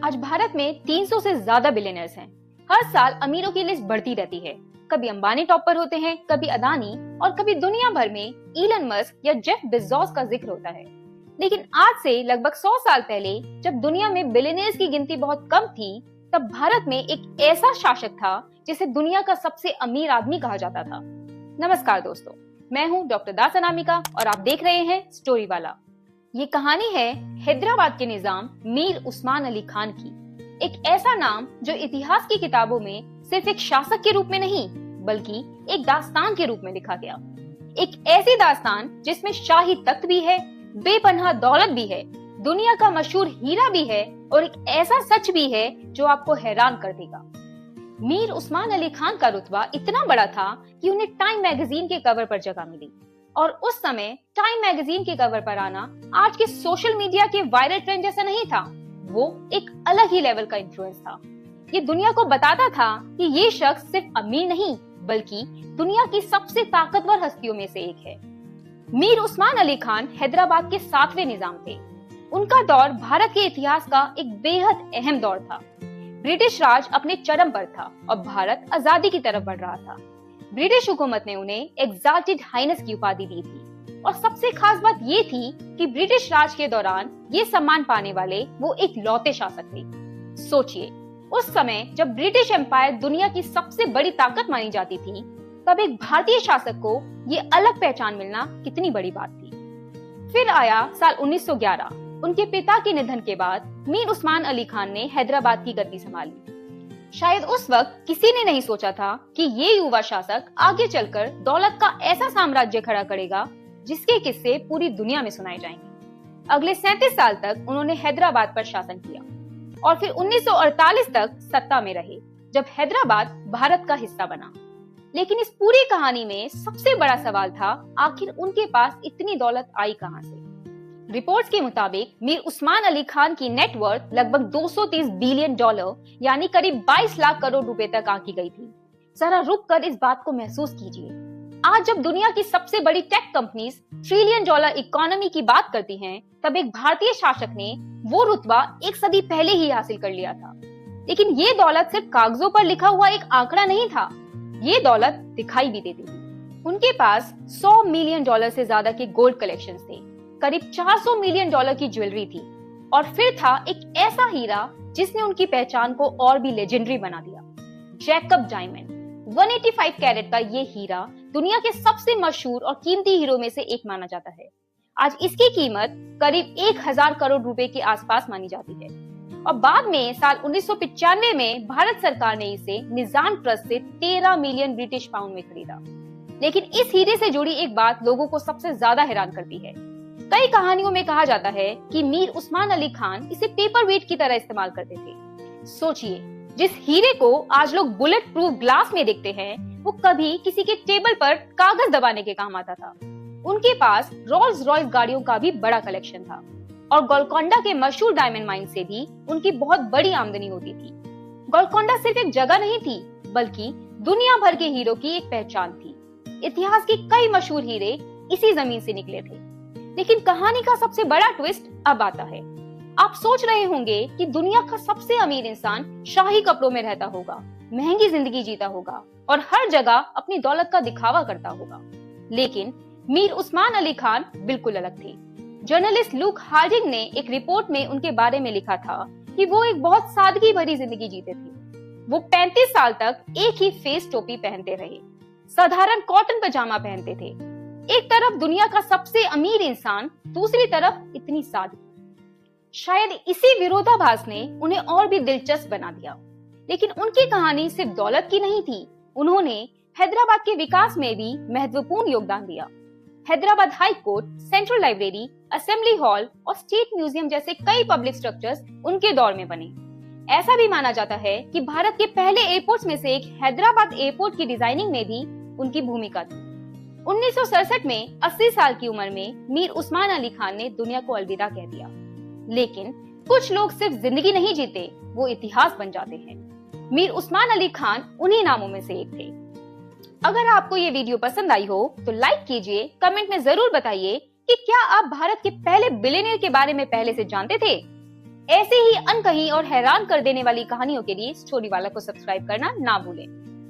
आज भारत में 300 से ज्यादा बिलियनर्स हैं। हर साल अमीरों की लिस्ट बढ़ती रहती है। कभी अंबानी टॉप पर होते हैं, कभी अदानी और कभी दुनिया भर में इलन मस्क या जेफ बेजोस का जिक्र होता है। लेकिन आज से लगभग 100 साल पहले जब दुनिया में बिलियनर्स की गिनती बहुत कम थी, तब भारत में एक ऐसा शासक था जिसे दुनिया का सबसे अमीर आदमी कहा जाता था। नमस्कार दोस्तों, मैं हूँ डॉक्टर दास अनामिका और आप देख रहे हैं स्टोरी वाला। ये कहानी है हैदराबाद के निजाम मीर उस्मान अली खान की। एक ऐसा नाम जो इतिहास की किताबों में सिर्फ एक शासक के रूप में नहीं बल्कि एक दास्तान के रूप में लिखा गया। एक ऐसी दास्तान जिसमें शाही तख्त भी है, बेपनाह दौलत भी है, दुनिया का मशहूर हीरा भी है और एक ऐसा सच भी है जो आपको हैरान कर देगा। मीर उस्मान अली खान का रुतबा इतना बड़ा था कि उन्हें टाइम मैगजीन के कवर पर जगह मिली। और उस समय टाइम मैगजीन के कवर पर आना आज के सोशल मीडिया के वायरल ट्रेंड जैसा नहीं था, वो एक अलग ही लेवल का इन्फ्लुएंस था। ये दुनिया को बताता था कि ये शख्स सिर्फ अमीर नहीं बल्कि दुनिया की सबसे ताकतवर हस्तियों में से एक है। मीर उस्मान अली खान हैदराबाद के 7वें निजाम थे। उनका दौर भारत के इतिहास का एक बेहद अहम दौर था। ब्रिटिश राज अपने चरम पर था और भारत आजादी की तरफ बढ़ रहा था। ब्रिटिश हुकूमत ने उन्हें एग्जाल्टेड हाइनेस की उपाधि दी थी और सबसे खास बात ये थी कि ब्रिटिश राज के दौरान ये सम्मान पाने वाले वो एक लौते शासक थे। सोचिए, उस समय जब ब्रिटिश एम्पायर दुनिया की सबसे बड़ी ताकत मानी जाती थी, तब एक भारतीय शासक को ये अलग पहचान मिलना कितनी बड़ी बात थी। फिर आया साल 1911। उनके पिता के निधन के बाद मीर उस्मान अली खान ने हैदराबाद की गद्दी संभाली। शायद उस वक्त किसी ने नहीं सोचा था कि ये युवा शासक आगे चलकर दौलत का ऐसा साम्राज्य खड़ा करेगा जिसके किस्से पूरी दुनिया में सुनाए जाएंगे। अगले 37 साल तक उन्होंने हैदराबाद पर शासन किया और फिर 1948 तक सत्ता में रहे, जब हैदराबाद भारत का हिस्सा बना। लेकिन इस पूरी कहानी में सबसे बड़ा सवाल था, आखिर उनके पास इतनी दौलत आई कहां से? रिपोर्ट्स के मुताबिक मीर उस्मान अली खान की नेटवर्थ लगभग 230 बिलियन डॉलर यानी करीब 22 लाख करोड़ रुपए तक आंकी गई थी। जरा रुक कर इस बात को महसूस कीजिए। आज जब दुनिया की सबसे बड़ी tech companies trillion dollar economy की बात करती हैं, तब एक भारतीय शासक ने वो रुतबा एक सदी पहले ही हासिल कर लिया था। लेकिन ये दौलत सिर्फ कागजों पर लिखा हुआ एक आंकड़ा नहीं था, ये दौलत दिखाई भी देती थी। उनके पास 100 मिलियन डॉलर से ज्यादा के गोल्ड कलेक्शंस थे, करीब 400 मिलियन डॉलर की ज्वेलरी थी और फिर था एक ऐसा हीरा जिसने उनकी पहचान को और भी लेजेंडरी बना दिया, जैकब डायमंड। 185 कैरेट का ये हीरा दुनिया के सबसे मशहूर और कीमती हीरो में से एक माना जाता है। आज इसकी कीमत करीब 1000 करोड़ रुपए के आसपास मानी जाती है और बाद में साल 1995 में भारत सरकार ने इसे निजाम ट्रस्ट से 13 मिलियन ब्रिटिश पाउंड में खरीदा। लेकिन इस हीरे से जुड़ी एक बात लोगों को सबसे ज्यादा हैरान करती है। कई कहानियों में कहा जाता है कि मीर उस्मान अली खान इसे पेपर वेट की तरह इस्तेमाल करते थे। सोचिए, जिस हीरे को आज लोग बुलेट प्रूफ ग्लास में देखते हैं, वो कभी किसी के टेबल पर कागज दबाने के काम आता था। उनके पास रोल्स रॉयस गाड़ियों का भी बड़ा कलेक्शन था और गोलकोंडा के मशहूर डायमंड माइन से भी उनकी बहुत बड़ी आमदनी होती थी। गोलकोंडा सिर्फ एक जगह नहीं थी बल्कि दुनिया भर के हीरो की एक पहचान थी। इतिहास के कई मशहूर हीरे इसी जमीन से निकले थे। लेकिन कहानी का सबसे बड़ा ट्विस्ट अब आता है। आप सोच रहे होंगे कि दुनिया का सबसे अमीर इंसान शाही कपड़ों में रहता होगा, महंगी जिंदगी जीता होगा और हर जगह अपनी दौलत का दिखावा करता होगा। लेकिन मीर उस्मान अली खान बिल्कुल अलग थे। जर्नलिस्ट लूक हार्डिंग ने एक रिपोर्ट में उनके बारे में लिखा था कि वो एक बहुत सादगी भरी जिंदगी जीते थे। वो 35 साल तक एक ही फेस टोपी पहनते रहे, साधारण कॉटन पजामा पहनते थे। एक तरफ दुनिया का सबसे अमीर इंसान, दूसरी तरफ इतनी सादगी। शायद इसी विरोधाभास ने उन्हें और भी दिलचस्प बना दिया। लेकिन उनकी कहानी सिर्फ दौलत की नहीं थी, उन्होंने हैदराबाद के विकास में भी महत्वपूर्ण योगदान दिया। Hyderabad high court, central library, assembly hall और स्टेट म्यूजियम जैसे कई पब्लिक स्ट्रक्चर्स उनके दौर में बने। ऐसा भी माना जाता है कि भारत के पहले एयरपोर्ट्स में से एक हैदराबाद एयरपोर्ट की डिजाइनिंग में भी उनकी भूमिका थी। 1967 में 80 साल की उम्र में मीर उस्मान अली खान ने दुनिया को अलविदा कह दिया। लेकिन कुछ लोग सिर्फ जिंदगी नहीं जीते, वो इतिहास बन जाते हैं। मीर उस्मान अली खान उन्हीं नामों में से एक थे। अगर आपको ये वीडियो पसंद आई हो तो लाइक कीजिए, कमेंट में जरूर बताइए कि क्या आप भारत के पहले बिलियनियर के बारे में पहले से जानते थे। ऐसे ही अनकही और हैरान कर देने वाली कहानियों के लिए स्टोरी वाला को सब्सक्राइब करना ना भूलें।